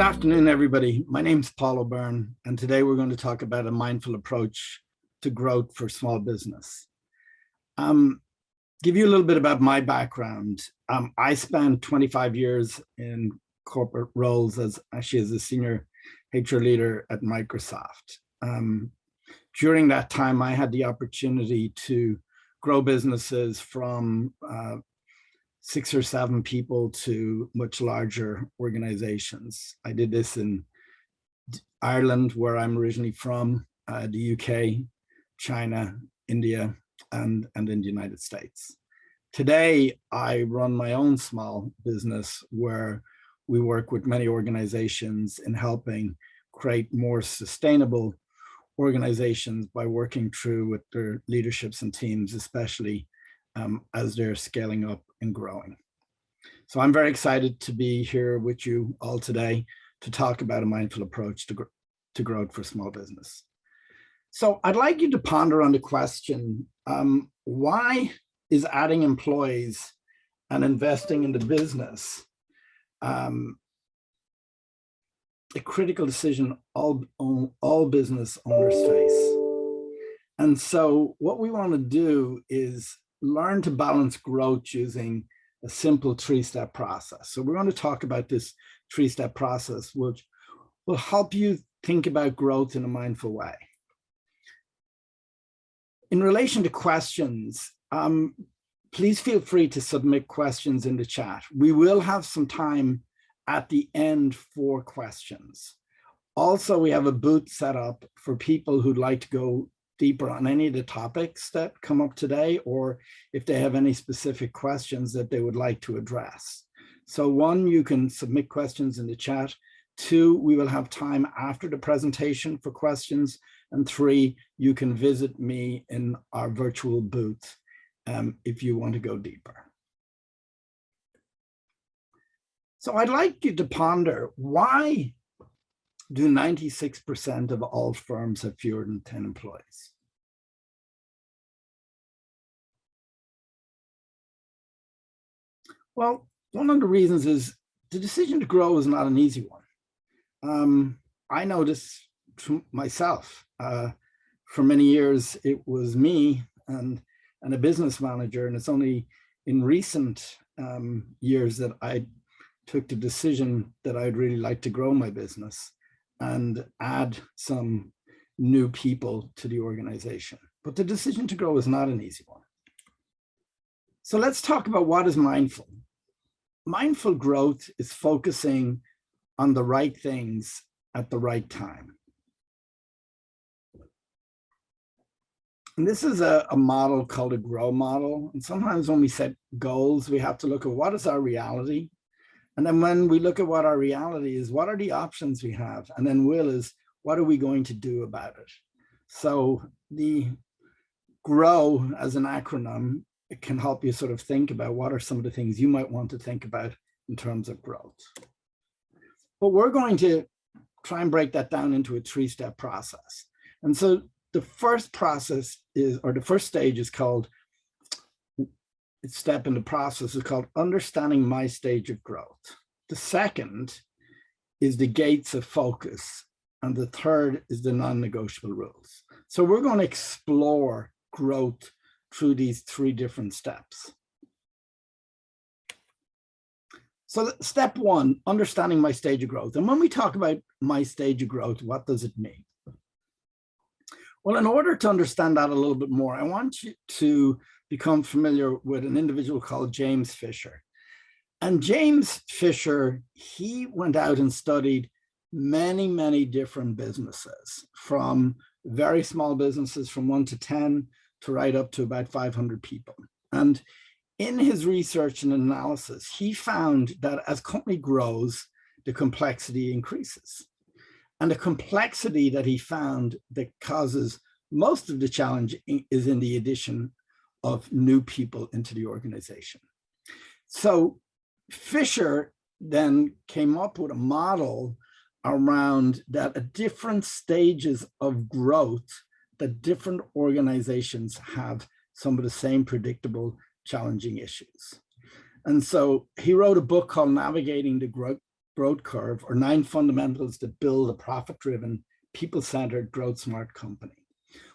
Good afternoon, everybody. My name's Paul O'Byrne, and today we're going to talk about a mindful approach to growth for small business. Give you a little bit about my background. I spent 25 years in corporate roles as a senior HR leader at Microsoft. During that time, I had the opportunity to grow businesses from 6 or 7 people to much larger organizations. I did this in Ireland, where I'm originally from, the UK, China, India, and in the United States. Today, I run my own small business where we work with many organizations in helping create more sustainable organizations by working through with their leaderships and teams, especially as they're scaling up and growing. So I'm very excited to be here with you all today to talk about a mindful approach to growth for small business. So I'd like you to ponder on the question, why is adding employees and investing in the business a critical decision all business owners face? And so what we want to do is learn to balance growth using a simple 3-step process. So we're going to talk about this 3-step process, which will help you think about growth in a mindful way. In relation to questions, please feel free to submit questions in the chat. We will have some time at the end for questions. Also, we have a booth set up for people who'd like to go deeper on any of the topics that come up today, or if they have any specific questions that they would like to address. So 1, you can submit questions in the chat. 2, we will have time after the presentation for questions. And 3, you can visit me in our virtual booth if you want to go deeper. So I'd like you to ponder, why do 96% of all firms have fewer than 10 employees? Well, one of the reasons is the decision to grow is not an easy one. I know this myself. For many years, it was me and a business manager, and it's only in recent years that I took the decision that I'd really like to grow my business and add some new people to the organization. But the decision to grow is not an easy one. So let's talk about what is mindful. Mindful growth is focusing on the right things at the right time. And this is a model called a grow model. And sometimes when we set goals, we have to look at what is our reality. And then when we look at what our reality is, what are the options we have? And then will is, what are we going to do about it? So the GROW as an acronym, it can help you sort of think about what are some of the things you might want to think about in terms of growth. But we're going to try and break that down into a 3-step process. And so the first process is, or the first stage is called, step in the process is called understanding my stage of growth. The second is the gates of focus. And the third is the non-negotiable rules. So we're going to explore growth through these 3 different steps. So step 1, understanding my stage of growth. And when we talk about my stage of growth, what does it mean? Well, in order to understand that a little bit more, I want you to become familiar with an individual called James Fisher. And James Fisher, he went out and studied many, many different businesses, from very small businesses from 1 to 10 to right up to about 500 people. And in his research and analysis, he found that as company grows, the complexity increases. And the complexity that he found that causes most of the challenge is in the addition of new people into the organization. So Fisher then came up with a model around that at different stages of growth, that different organizations have some of the same predictable, challenging issues. And so he wrote a book called Navigating the growth curve, or 9 fundamentals that build a profit-driven, people-centered, growth-smart company.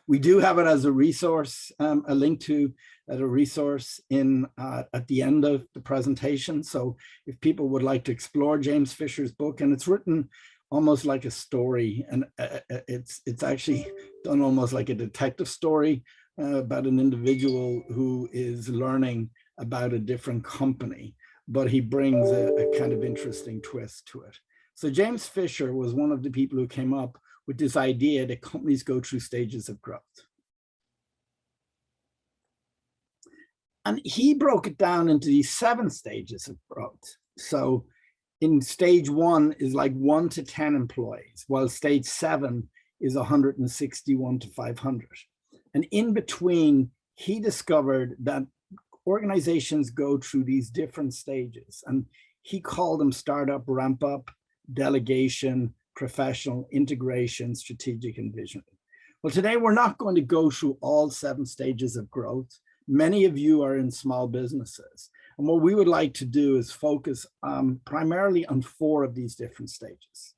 We do have it as a resource, a link to a resource in at the end of the presentation. So if people would like to explore James Fisher's book, and it's written almost like a story, and it's actually done almost like a detective story about an individual who is learning about a different company, but he brings a kind of interesting twist to it. So James Fisher was one of the people who came up with this idea that companies go through stages of growth. And he broke it down into these 7 stages of growth. So in stage 1 is like 1 to 10 employees, while stage 7 is 161 to 500. And in between, he discovered that organizations go through these different stages, and he called them startup, ramp up, delegation, professional, integration, strategic, and visionary. Well, today we're not going to go through all 7 stages of growth. Many of you are in small businesses. And what we would like to do is focus primarily on 4 of these different stages.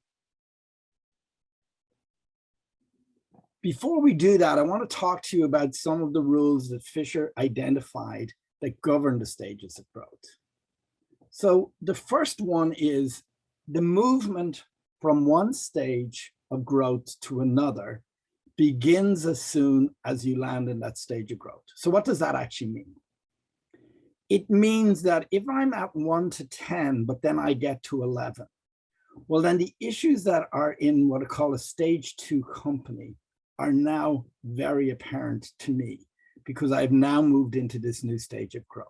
Before we do that, I want to talk to you about some of the rules that Fisher identified that govern the stages of growth. So the first one is the movement from one stage of growth to another begins as soon as you land in that stage of growth. So what does that actually mean? It means that if I'm at 1 to 10, but then I get to 11, well, then the issues that are in what I call a stage 2 company are now very apparent to me, because I've now moved into this new stage of growth.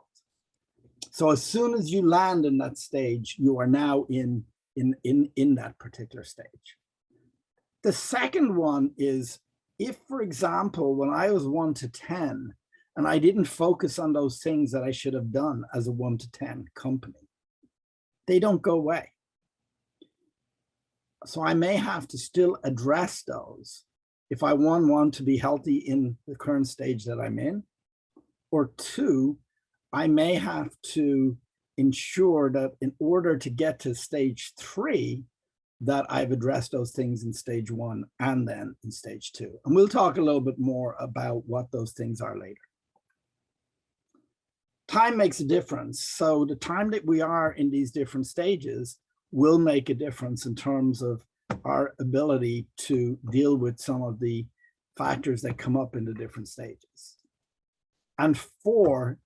So as soon as you land in that stage, you are now in that particular stage. The second one is, if, for example, when I was 1 to 10, and I didn't focus on those things that I should have done as a 1 to 10 company, they don't go away. So I may have to still address those if I want to be healthy in the current stage that I'm in, or 2, I may have to ensure that in order to get to stage 3, that I've addressed those things in stage 1 and then in stage 2. And we'll talk a little bit more about what those things are later. Time makes a difference. So the time that we are in these different stages will make a difference in terms of our ability to deal with some of the factors that come up in the different stages. And 4,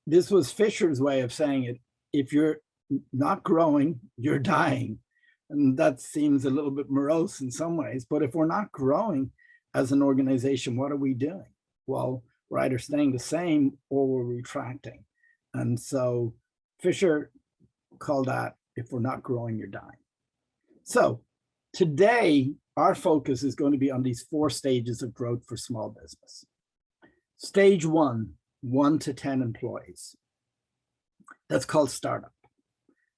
this was Fisher's way of saying it, if you're not growing, you're dying. And that seems a little bit morose in some ways, but if we're not growing as an organization, what are we doing? Well, we're either staying the same or we're retracting. And so Fisher called that, if we're not growing, you're dying. So today, our focus is going to be on these 4 stages of growth for small business. Stage 1, 1 to 10 employees. That's called startup.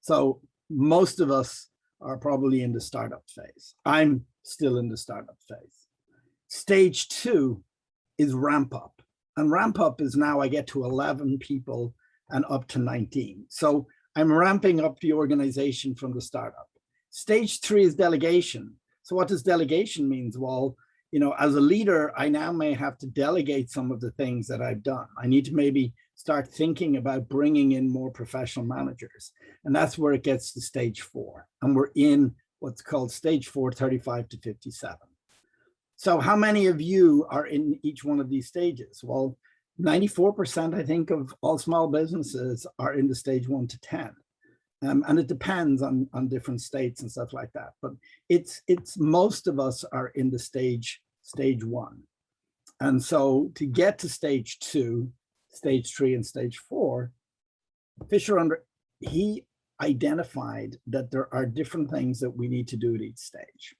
So most of us are probably in the startup phase. I'm still in the startup phase. Stage 2 is ramp up. And ramp up is now I get to 11 people and up to 19. So I'm ramping up the organization from the startup. Stage 3 is delegation. So what does delegation mean? Well, as a leader, I now may have to delegate some of the things that I've done. I need to maybe start thinking about bringing in more professional managers. And that's where it gets to stage 4. And we're in what's called stage 4, 35 to 57. So how many of you are in each one of these stages? Well, 94%, I think, of all small businesses are in the stage 1 to 10. And it depends on different states and stuff like that. But it's most of us are in the stage 1. And so to get to stage 2, stage 3, and stage 4, Fisher he identified that there are different things that we need to do at each stage.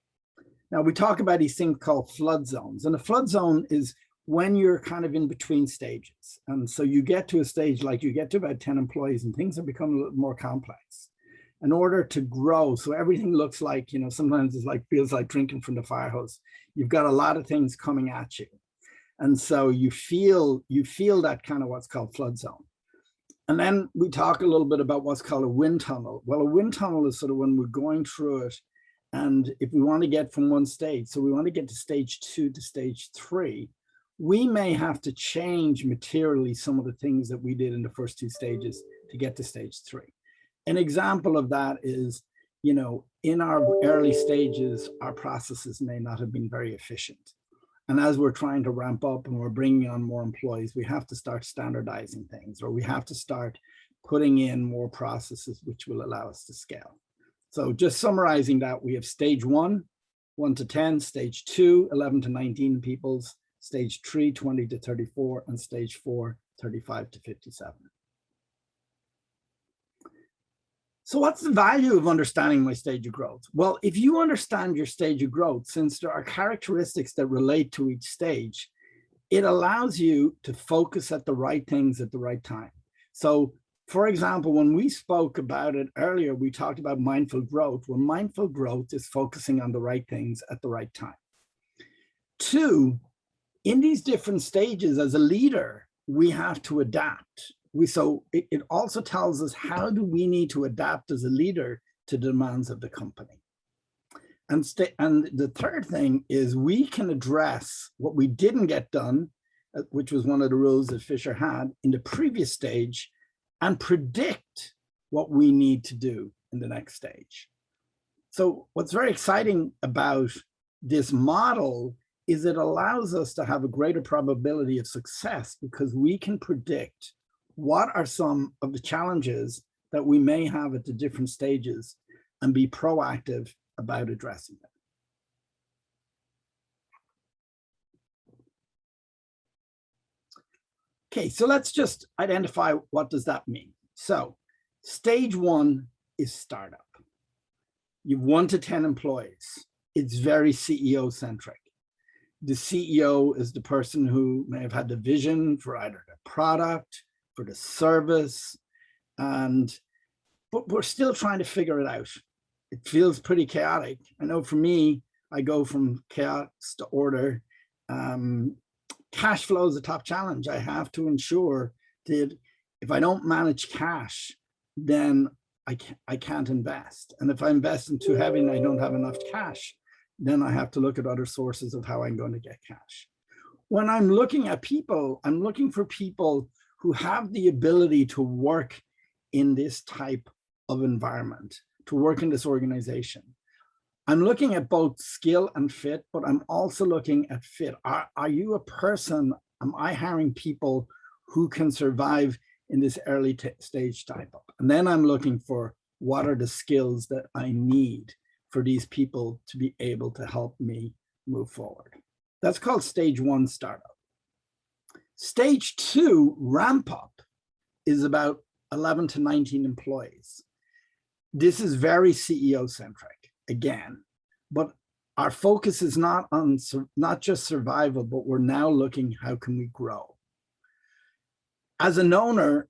Now we talk about these things called flood zones, and a flood zone is when you're kind of in between stages. And so you get to a stage, like you get to about 10 employees and things have become a little more complex. In order to grow, so everything looks like, sometimes it's like, feels like drinking from the fire hose. You've got a lot of things coming at you. And so you feel that kind of what's called flood zone. And then we talk a little bit about what's called a wind tunnel. Well, a wind tunnel is sort of when we're going through it. And if we want to get from one stage, so we want to get to stage 2 to stage 3, we may have to change materially some of the things that we did in the first 2 stages to get to stage 3. An example of that is, you know, in our early stages, our processes may not have been very efficient. And as we're trying to ramp up and we're bringing on more employees, we have to start standardizing things, or we have to start putting in more processes which will allow us to scale. So just summarizing that, we have stage 1, 1 to 10, stage 2, 11 to 19 peoples, stage 3, 20 to 34, and stage 4, 35 to 57. So what's the value of understanding my stage of growth? Well, if you understand your stage of growth, since there are characteristics that relate to each stage, it allows you to focus at the right things at the right time. So for example, when we spoke about it earlier, we talked about mindful growth. Well, mindful growth is focusing on the right things at the right time. 2, in these different stages as a leader, we have to adapt. So it also tells us, how do we need to adapt as a leader to the demands of the company? And the third thing is, we can address what we didn't get done, which was one of the rules that Fisher had in the previous stage, and predict what we need to do in the next stage. So what's very exciting about this model is it allows us to have a greater probability of success, because we can predict what are some of the challenges that we may have at the different stages and be proactive about addressing them. Okay, so let's just identify, what does that mean? So stage 1 is startup. You've 1 to 10 employees. It's very CEO centric. The CEO is the person who may have had the vision for either the product, for the service, but we're still trying to figure it out. It feels pretty chaotic. I know for me, I go from chaos to order. Cash flow is a top challenge. I have to ensure that if I don't manage cash, then I can't invest. And if I invest in too heavy and I don't have enough cash, then I have to look at other sources of how I'm going to get cash. When I'm looking at people, I'm looking for people who have the ability to work in this type of environment, to work in this organization. I'm looking at both skill and fit, but I'm also looking at fit. Are you a person, am I hiring people who can survive in this early stage type up? And then I'm looking for, what are the skills that I need for these people to be able to help me move forward? That's called stage 1 startup. Stage 2 ramp up is about 11 to 19 employees. This is very CEO centric again, but our focus is not just survival, but we're now looking, how can we grow? As an owner,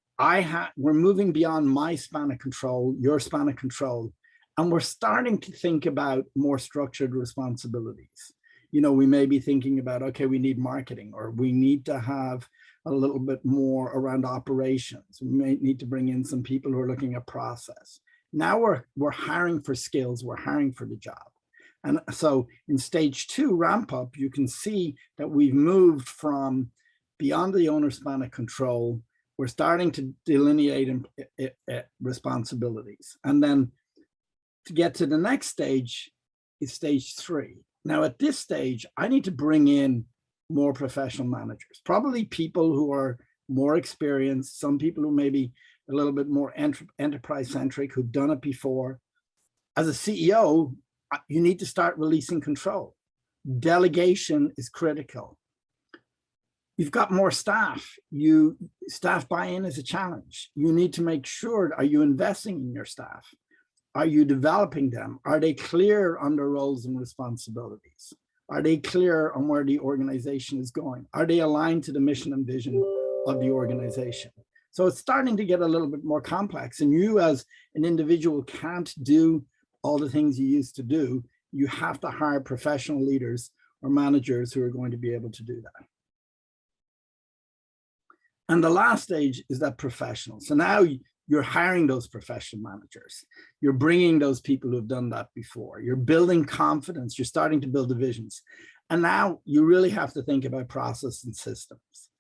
we're moving beyond my span of control, your span of control, and we're starting to think about more structured responsibilities. You know, we may be thinking about, okay, we need marketing, or we need to have a little bit more around operations. We may need to bring in some people who are looking at process. Now we're hiring for skills, we're hiring for the job. And so in stage 2 ramp up, you can see that we've moved from beyond the owner's span of control. We're starting to delineate responsibilities. And then to get to the next stage is stage 3. Now at this stage, I need to bring in more professional managers, probably people who are more experienced, some people who may be a little bit more enterprise centric, who've done it before. As a CEO, you need to start releasing control. Delegation is critical. You've got more staff. Staff buy-in is a challenge. You need to make sure, are you investing in your staff? Are you developing them? Are they clear on their roles and responsibilities? Are they clear on where the organization is going? Are they aligned to the mission and vision of the organization? So it's starting to get a little bit more complex, and you as an individual can't do all the things you used to do. You have to hire professional leaders or managers who are going to be able to do that. And the last stage is that professional. So now you're hiring those professional managers. You're bringing those people who've done that before. You're building confidence. You're starting to build divisions. And now you really have to think about process and systems.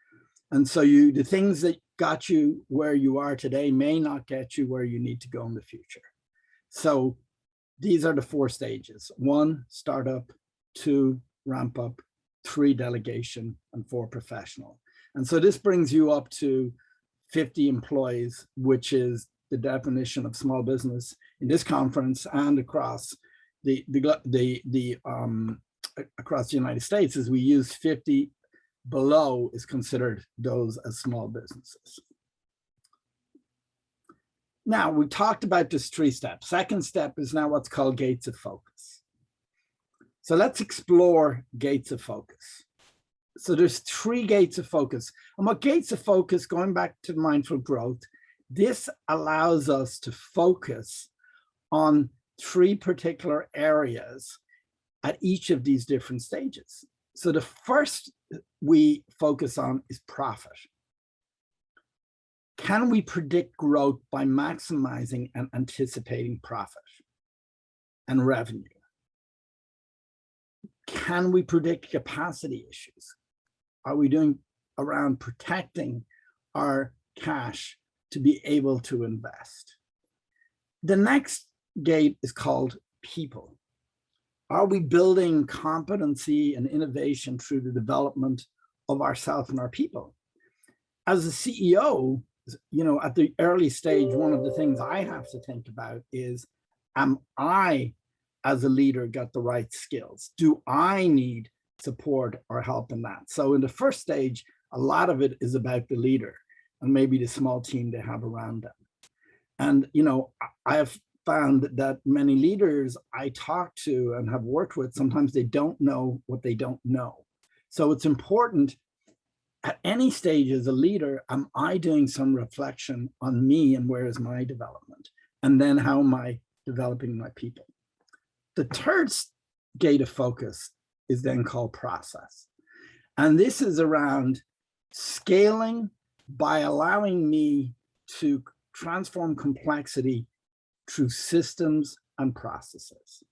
And so the things that got you where you are today may not get you where you need to go in the future. So these are the 4 stages. 1, startup. 2, ramp up. 3, delegation. And 4, professional. And so this brings you up to 50 employees, which is the definition of small business in this conference and across across the United States. As we use 50 below is considered those as small businesses. Now, we talked about this 3 steps. Second step is now what's called gates of focus. So let's explore gates of focus. So there's 3 gates of focus. And what gates of focus, going back to mindful growth, this allows us to focus on 3 particular areas at each of these different stages. So the first we focus on is profit. Can we predict growth by maximizing and anticipating profit and revenue? Can we predict capacity issues? Are we doing around protecting our cash to be able to invest? The next gate is called people. Are we building competency and innovation through the development of ourselves and our people? As a CEO, at the early stage, one of the things I have to think about is, am I, as a leader, got the right skills? Do I need support or help in that? So in the first stage, a lot of it is about the leader and maybe the small team they have around them. And, I have found that many leaders I talk to and have worked with, sometimes they don't know what they don't know. So it's important at any stage as a leader, am I doing some reflection on me and where is my development? And then how am I developing my people? The third gate of focus is then called process. And this is around scaling by allowing me to transform complexity through systems and processes.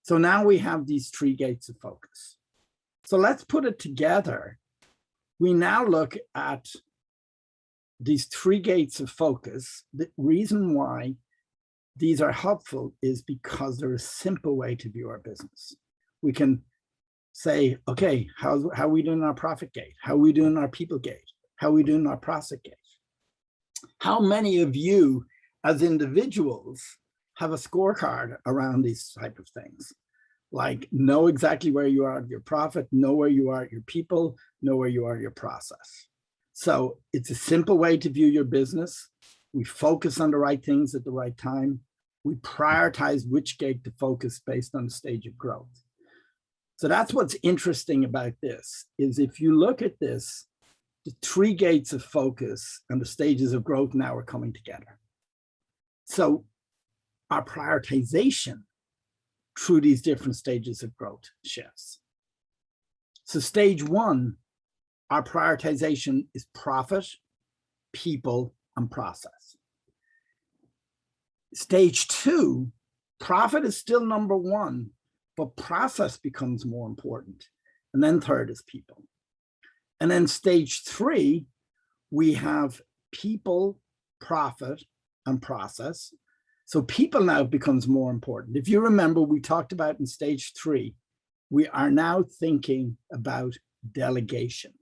So now we have these 3 gates of focus. So let's put it together. We now look at these 3 gates of focus. The reason why these are helpful is because they're a simple way to view our business. We can say, okay, how are we doing our profit gate? How are we doing our people gate? How are we doing our process gate? How many of you as individuals have a scorecard around these type of things? Like know exactly where you are at your profit, know where you are at your people, know where you are at your process. So it's a simple way to view your business. We focus on the right things at the right time. We prioritize which gate to focus based on the stage of growth. So that's what's interesting about this, is if you look at this, the 3 gates of focus and the stages of growth now are coming together. So our prioritization through these different stages of growth shifts. So stage 1, our prioritization is profit, people, and process. Stage 2, profit is still number 1, but process becomes more important. And then third is people. And then stage 3, we have people, profit, and process. So people now becomes more important. If you remember, we talked about in stage 3, we are now thinking about delegation.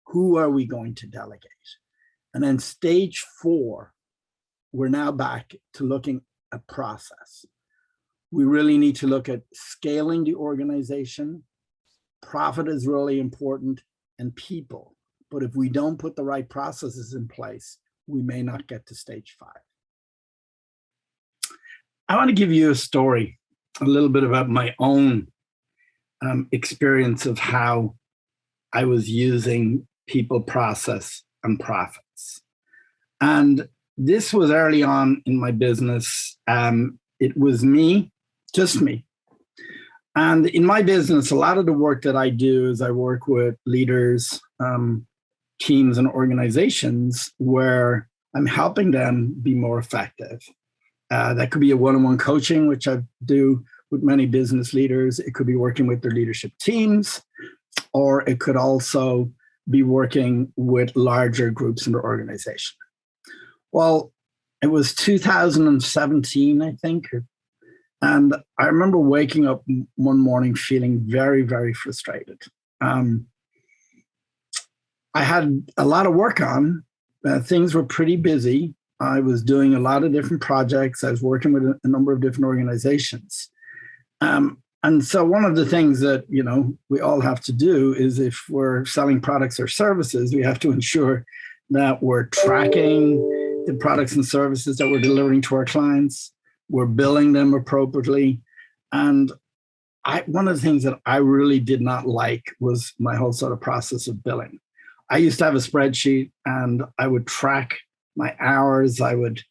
Who are we going to delegate? And then stage 4, we're now back to looking at process. We really need to look at scaling the organization. Profit is really important, and people. But if we don't put the right processes in place, we may not get to stage 5. I want to give you a story, a little bit about my own experience of how I was using people, process, and profits. And this was early on in my business. It was me, just me. And in my business, a lot of the work that I do is I work with leaders, teams and organizations where I'm helping them be more effective. That could be a one-on-one coaching, which I do with many business leaders. It could be working with their leadership teams, or it could also be working with larger groups in their organization. Well, it was 2017, I think, and I remember waking up one morning feeling very, very frustrated. I had a lot of work on. Things were pretty busy. I was doing a lot of different projects. I was working with a number of different organizations. And so one of the things that, we all have to do is, if we're selling products or services, we have to ensure that we're tracking the products and services that we're delivering to our clients. We're billing them appropriately. And one of the things that I really did not like was my whole sort of process of billing. I used to have a spreadsheet, and I would track my hours. I would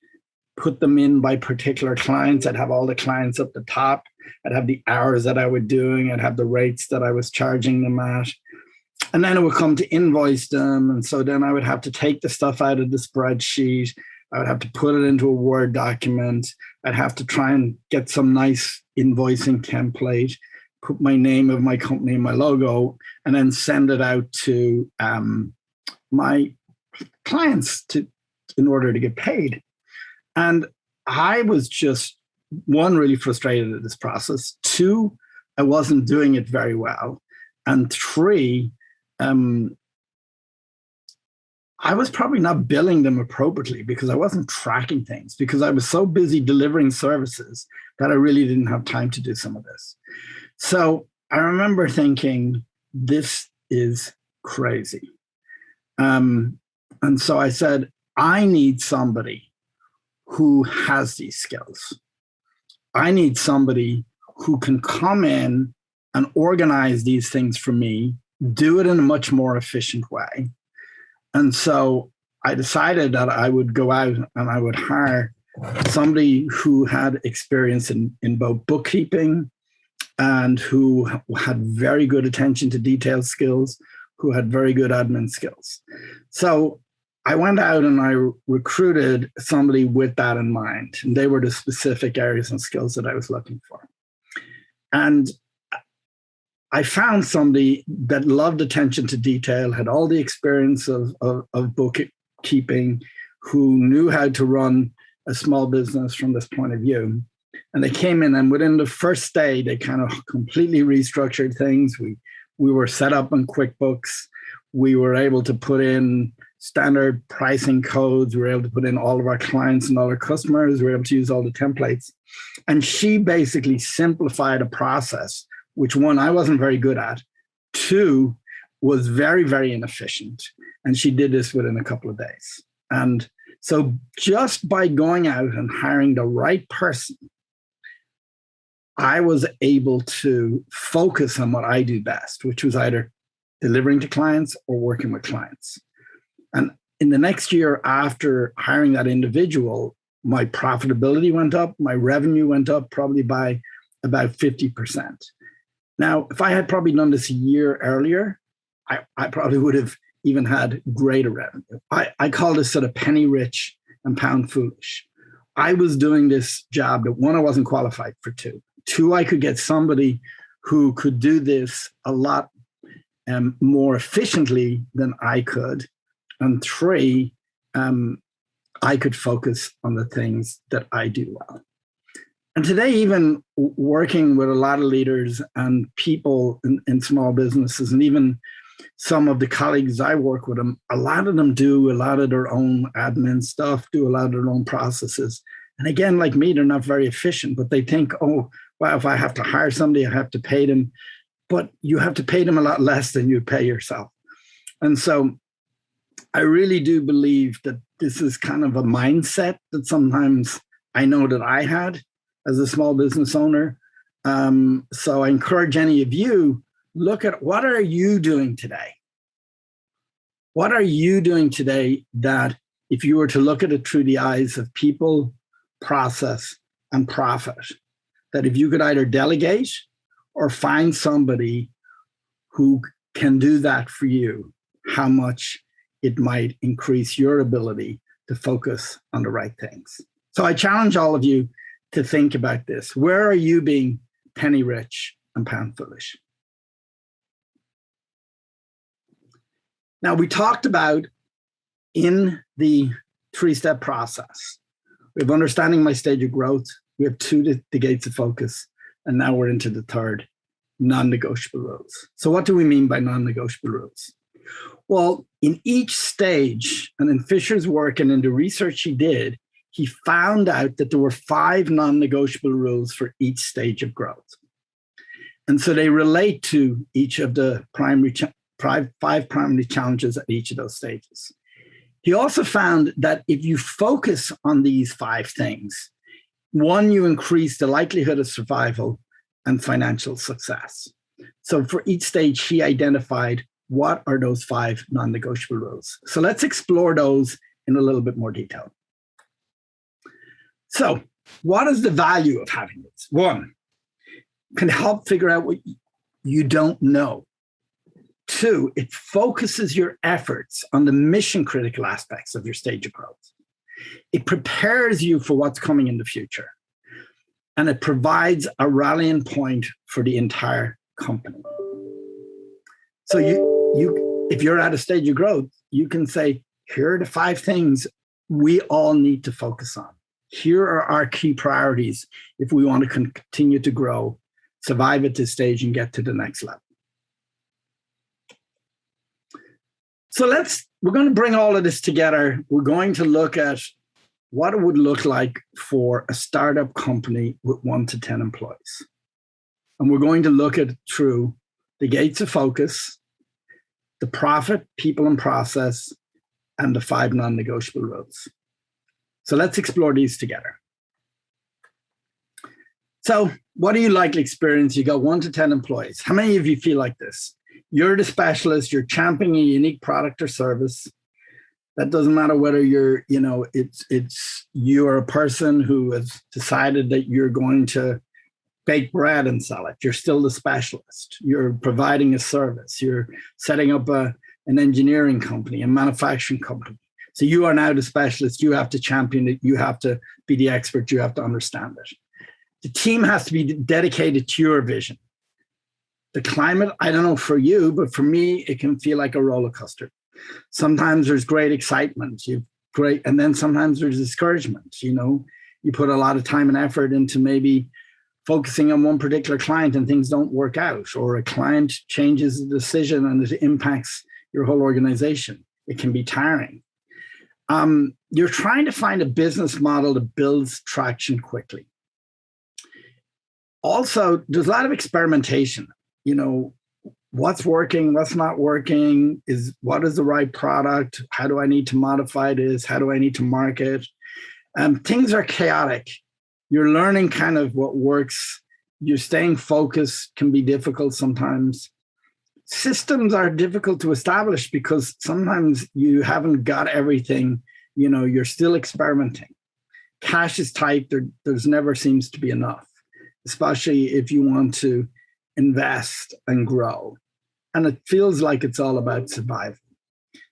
put them in by particular clients. I'd have all the clients up the top. I'd have the hours that I was doing. I'd have the rates that I was charging them at. And then it would come to invoice them. And so then I would have to take the stuff out of the spreadsheet. I would have to put it into a Word document. I'd have to try and get some nice invoicing template, put my name of my company and my logo, and then send it out to my clients in order to get paid. And I was just, one, really frustrated at this process. Two, I wasn't doing it very well. And three, I was probably not billing them appropriately because I wasn't tracking things, because I was so busy delivering services that I really didn't have time to do some of this. So I remember thinking, this is crazy. And so I said, I need somebody who has these skills. I need somebody who can come in and organize these things for me, do it in a much more efficient way. And so I decided that I would go out and I would hire somebody who had experience in both bookkeeping and who had very good attention to detail skills, who had very good admin skills. So I went out and I recruited somebody with that in mind. And they were the specific areas and skills that I was looking for. And I found somebody that loved attention to detail, had all the experience of bookkeeping, who knew how to run a small business from this point of view. And they came in, and within the first day, they kind of completely restructured things. We were set up on QuickBooks. We were able to put in standard pricing codes. We were able to put in all of our clients and all our customers. We were able to use all the templates. And she basically simplified a process, which, one, I wasn't very good at. Two, was very, very inefficient. And she did this within a couple of days. And so just by going out and hiring the right person, I was able to focus on what I do best, which was either delivering to clients or working with clients. And in the next year after hiring that individual, my profitability went up, my revenue went up probably by about 50%. Now, if I had probably done this a year earlier, I probably would have even had greater revenue. I call this sort of penny rich and pound foolish. I was doing this job that, one, I wasn't qualified for. Two, I could get somebody who could do this a lot more efficiently than I could. And three, I could focus on the things that I do well. And today, even working with a lot of leaders and people in small businesses, and even some of the colleagues I work with, them, a lot of them do a lot of their own admin stuff, do a lot of their own processes. And again, like me, they're not very efficient, but they think, oh, well, if I have to hire somebody, I have to pay them. But you have to pay them a lot less than you pay yourself. And so I really do believe that this is kind of a mindset that sometimes I know that I had as a small business owner. So I encourage any of you, look at, what are you doing today? What are you doing today that, if you were to look at it through the eyes of people, process, and profit, that if you could either delegate or find somebody who can do that for you, how much it might increase your ability to focus on the right things. So I challenge all of you to think about this. Where are you being penny rich and pound foolish? Now, we talked about in the 3-step process, we have understanding my stage of growth. We have 2, the gates of focus. And now we're into the 3rd, non-negotiable rules. So what do we mean by non-negotiable rules? Well, in each stage, and in Fisher's work and in the research he did, he found out that there were 5 non-negotiable rules for each stage of growth. And so they relate to each of the 5 primary challenges at each of those stages. He also found that if you focus on these 5 things, 1, you increase the likelihood of survival and financial success. So for each stage, he identified what are those 5 non-negotiable rules. So let's explore those in a little bit more detail. So what is the value of having this? 1, can help figure out what you don't know. 2, it focuses your efforts on the mission critical aspects of your stage of growth. It prepares you for what's coming in the future. And it provides a rallying point for the entire company. So you, if you're at a stage of growth, you can say, here are the 5 things we all need to focus on. Here are our key priorities if we want to continue to grow, survive at this stage, and get to the next level. So we're going to bring all of this together. We're going to look at what it would look like for a startup company with 1 to 10 employees. And we're going to look at through the gates of focus, the profit, people, and process, and the 5 non-negotiable rules. So let's explore these together. So what do you likely experience? You got 1 to 10 employees. How many of you feel like this? You're the specialist, you're championing a unique product or service. That doesn't matter whether you're a person who has decided that you're going to bake bread and sell it. You're still the specialist. You're providing a service. You're setting up an engineering company, a manufacturing company. So you are now the specialist. You have to champion it. You have to be the expert. You have to understand it. The team has to be dedicated to your vision. The climate, I don't know for you, but for me, it can feel like a roller coaster. Sometimes there's great excitement, and then sometimes there's discouragement. You put a lot of time and effort into maybe focusing on one particular client and things don't work out, or a client changes the decision and it impacts your whole organization. It can be tiring. You're trying to find a business model that builds traction quickly. Also, there's a lot of experimentation. What's working, what's not working, what is the right product? How do I need to modify this? How do I need to market? Things are chaotic. You're learning kind of what works. You're staying focused can be difficult sometimes. Systems are difficult to establish because sometimes you haven't got everything, you're still experimenting. Cash is tight. There's never seems to be enough, especially if you want to invest and grow. And it feels like it's all about survival.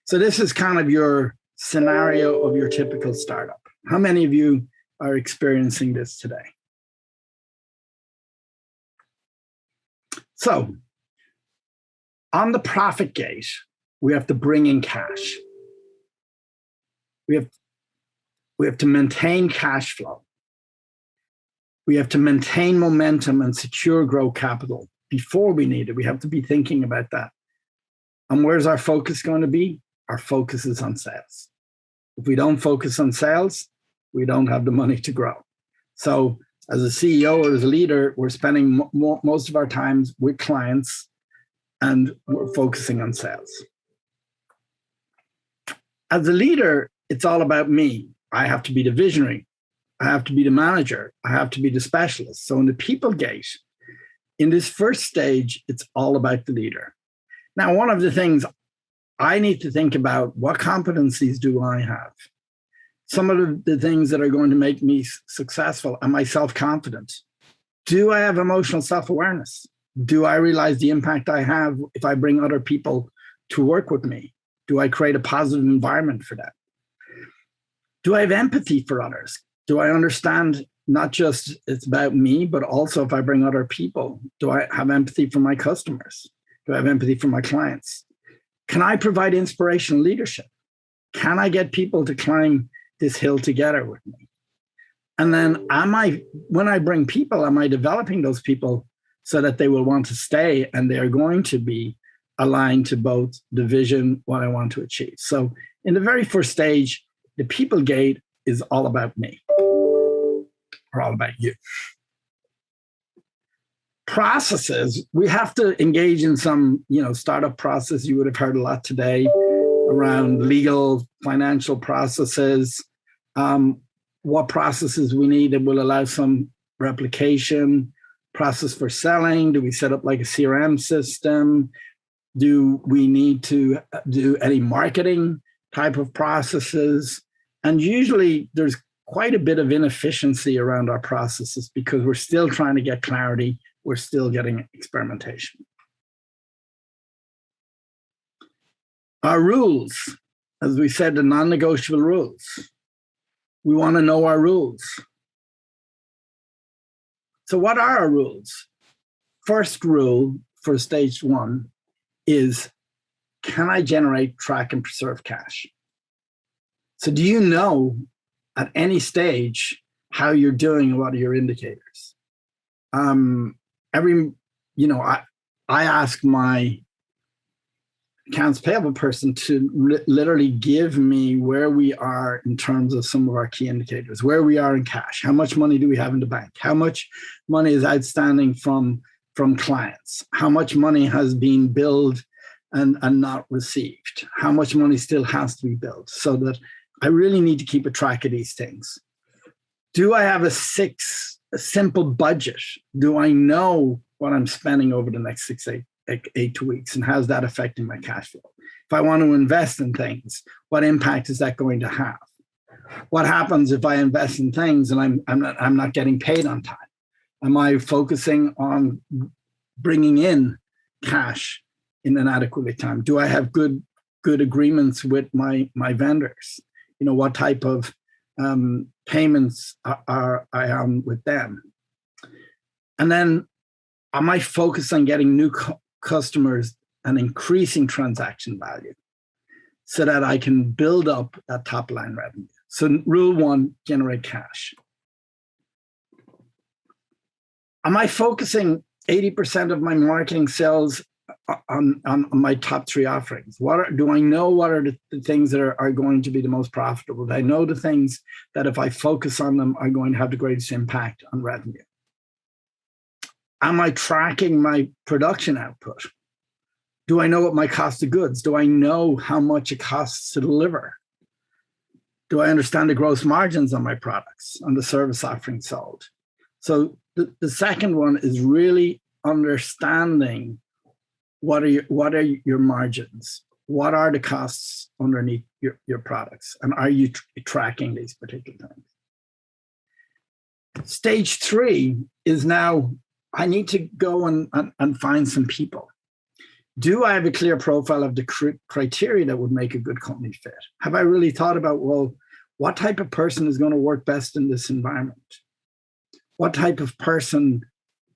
So this is kind of your scenario of your typical startup. How many of you are experiencing this today? So on the profit gate, we have to bring in cash. We have to maintain cash flow. We have to maintain momentum and secure growth capital before we need it. We have to be thinking about that. And where's our focus going to be? Our focus is on sales. If we don't focus on sales, we don't have the money to grow. So as a CEO or as a leader, we're spending most of our time with clients and we're focusing on sales. As a leader, it's all about me. I have to be the visionary. I have to be the manager. I have to be the specialist. So in the people gate, in this first stage, it's all about the leader. Now, one of the things I need to think about, what competencies do I have? Some of the things that are going to make me successful, am I self-confident? Do I have emotional self-awareness? Do I realize the impact I have if I bring other people to work with me? Do I create a positive environment for them? Do I have empathy for others? Do I understand not just it's about me, but also if I bring other people, do I have empathy for my customers? Do I have empathy for my clients? Can I provide inspirational leadership? Can I get people to climb this hill together with me? And then when I bring people, am I developing those people so that they will want to stay and they're going to be aligned to both the vision, what I want to achieve? So in the very first stage, the people gate is all about me, or all about you. Processes, we have to engage in some, startup process. You would have heard a lot today around legal, financial processes, what processes we need that will allow some replication, process for selling. Do we set up like a CRM system? Do we need to do any marketing type of processes? And usually there's quite a bit of inefficiency around our processes because we're still trying to get clarity. We're still getting experimentation. Our rules, as we said, the non-negotiable rules. We want to know our rules. So what are our rules? First rule for stage one is, can I generate, track, and preserve cash? So do you know at any stage how you're doing and what are your indicators? I ask my accounts payable person to literally give me where we are in terms of some of our key indicators, where we are in cash, how much money do we have in the bank, how much money is outstanding from clients, how much money has been billed and not received, how much money still has to be billed, so that I really need to keep a track of these things. Do I have a simple budget? Do I know what I'm spending over the next 8 weeks, and how's that affecting my cash flow? If I want to invest in things, what impact is that going to have? What happens if I invest in things and I'm not getting paid on time? Am I focusing on bringing in cash in an adequate time? Do I have good agreements with my vendors? What type of payments are I on with them? And then am I focused on getting new customers and increasing transaction value so that I can build up that top line revenue? So rule one, generate cash. Am I focusing 80% of my marketing sales on my top 3 offerings? Do I know what are the things that are going to be the most profitable? Do I know the things that if I focus on them are going to have the greatest impact on revenue? Am I tracking my production output? Do I know what my cost of goods? Do I know how much it costs to deliver? Do I understand the gross margins on my products, on the service offering sold? So the second one is really understanding what are your margins? What are the costs underneath your products? And are you tracking these particular things? Stage 3 is now, I need to go and find some people. Do I have a clear profile of the criteria that would make a good company fit? Have I really thought about, well, what type of person is going to work best in this environment? What type of person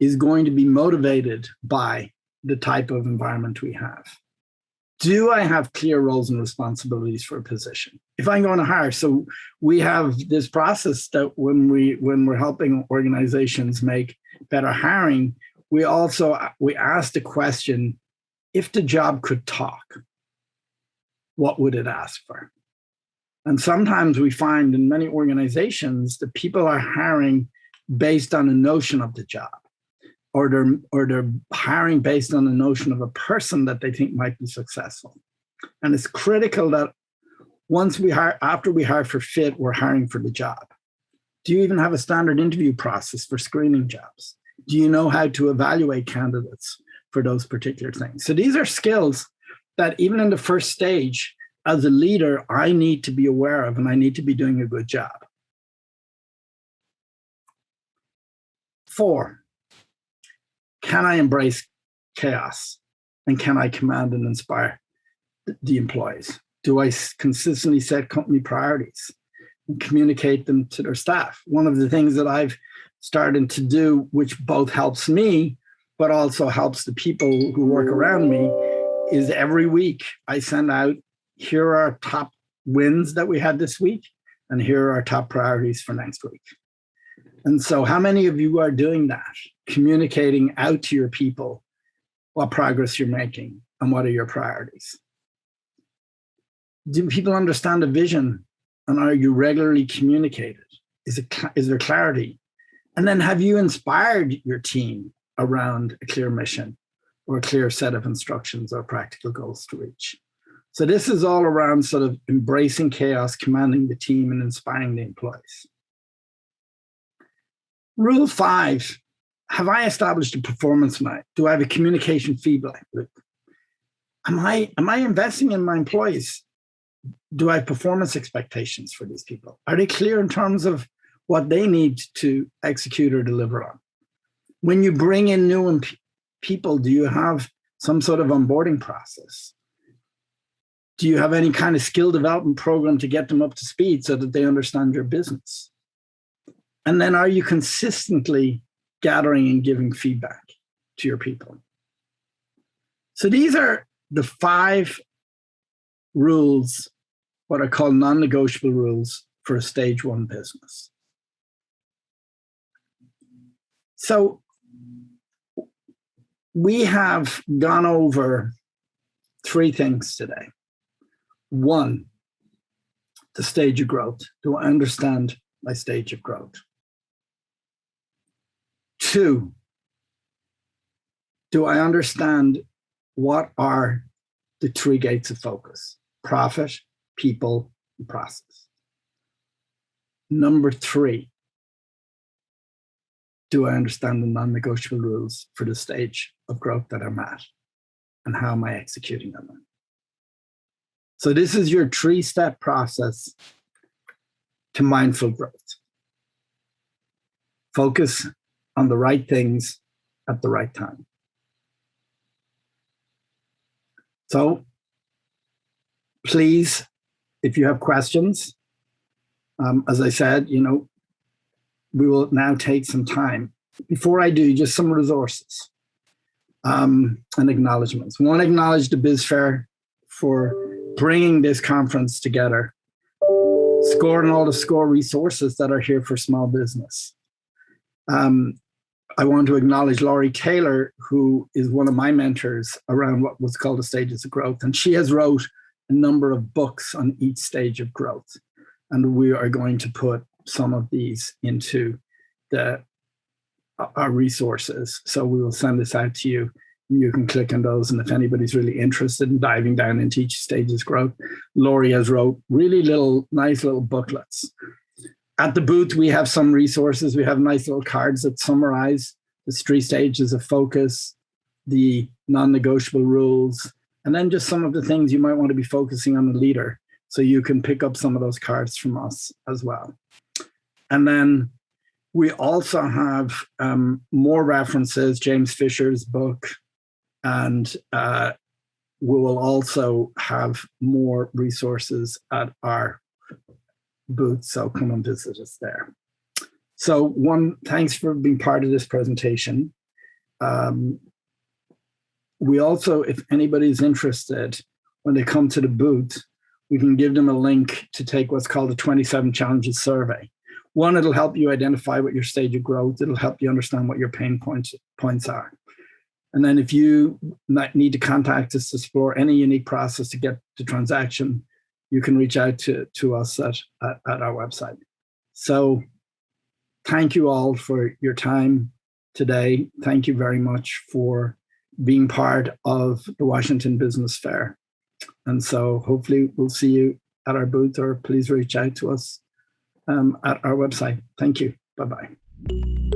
is going to be motivated by the type of environment we have? Do I have clear roles and responsibilities for a position? If I'm going to hire, so we have this process that when we're helping organizations make better hiring, we ask the question, if the job could talk, what would it ask for? And sometimes we find in many organizations that people are hiring based on a notion of the job, or they're hiring based on the notion of a person that they think might be successful. And it's critical that after we hire for fit, we're hiring for the job. Do you even have a standard interview process for screening jobs? Do you know how to evaluate candidates for those particular things? So these are skills that even in the first stage, as a leader, I need to be aware of, and I need to be doing a good job. 4, can I embrace chaos? And can I command and inspire the employees? Do I consistently set company priorities and communicate them to their staff? One of the things that I've started to do, which both helps me, but also helps the people who work around me, is every week I send out, here are our top wins that we had this week, and here are our top priorities for next week. And so how many of you are doing that, communicating out to your people what progress you're making and what are your priorities? Do people understand the vision, and are you regularly communicated? Is there clarity? And then have you inspired your team around a clear mission or a clear set of instructions or practical goals to reach? So this is all around sort of embracing chaos, commanding the team, and inspiring the employees. Rule 5, have I established a performance map? Do I have a communication feedback loop? Am I investing in my employees? Do I have performance expectations for these people? Are they clear in terms of what they need to execute or deliver on? When you bring in new people, do you have some sort of onboarding process? Do you have any kind of skill development program to get them up to speed so that they understand your business? And then are you consistently gathering and giving feedback to your people? So these are the 5 rules, what are called non-negotiable rules for a stage 1 business. So we have gone over 3 things today. 1, the stage of growth. Do I understand my stage of growth? 2, do I understand what are the 3 gates of focus? Profit, people, and process. Number 3, do I understand the non-negotiable rules for the stage of growth that I'm at? And how am I executing on them? So this is your 3-step process to mindful growth. Focus on the right things at the right time. So please, if you have questions, as I said, we will now take some time. Before I do, just some resources and acknowledgements. We want to acknowledge the BizFair for bringing this conference together, SCORE and all the SCORE resources that are here for small business. I want to acknowledge Laurie Taylor, who is one of my mentors around what was called the stages of growth. And she has wrote a number of books on each stage of growth. And we are going to put some of these into our resources. So we will send this out to you. You can click on those. And if anybody's really interested in diving down into each stage's growth, Laurie has wrote really nice little booklets. At the booth, we have some resources. We have nice little cards that summarize the 3 stages of focus, the non-negotiable rules, and then just some of the things you might want to be focusing on the leader. So you can pick up some of those cards from us as well. And then we also have more references, James Fisher's book, and we will also have more resources at our booth, so come and visit us there. So thanks for being part of this presentation. We also, if anybody's interested, when they come to the booth, we can give them a link to take what's called the 27 Challenges Survey. 1, it'll help you identify what your stage of growth. It'll help you understand what your pain points are. And then if you need to contact us to explore any unique process to get the transaction, you can reach out to us at our website. So thank you all for your time today. Thank you very much for being part of the Washington Business Fair. And so hopefully we'll see you at our booth, or please reach out to us at our website. Thank you. Bye-bye.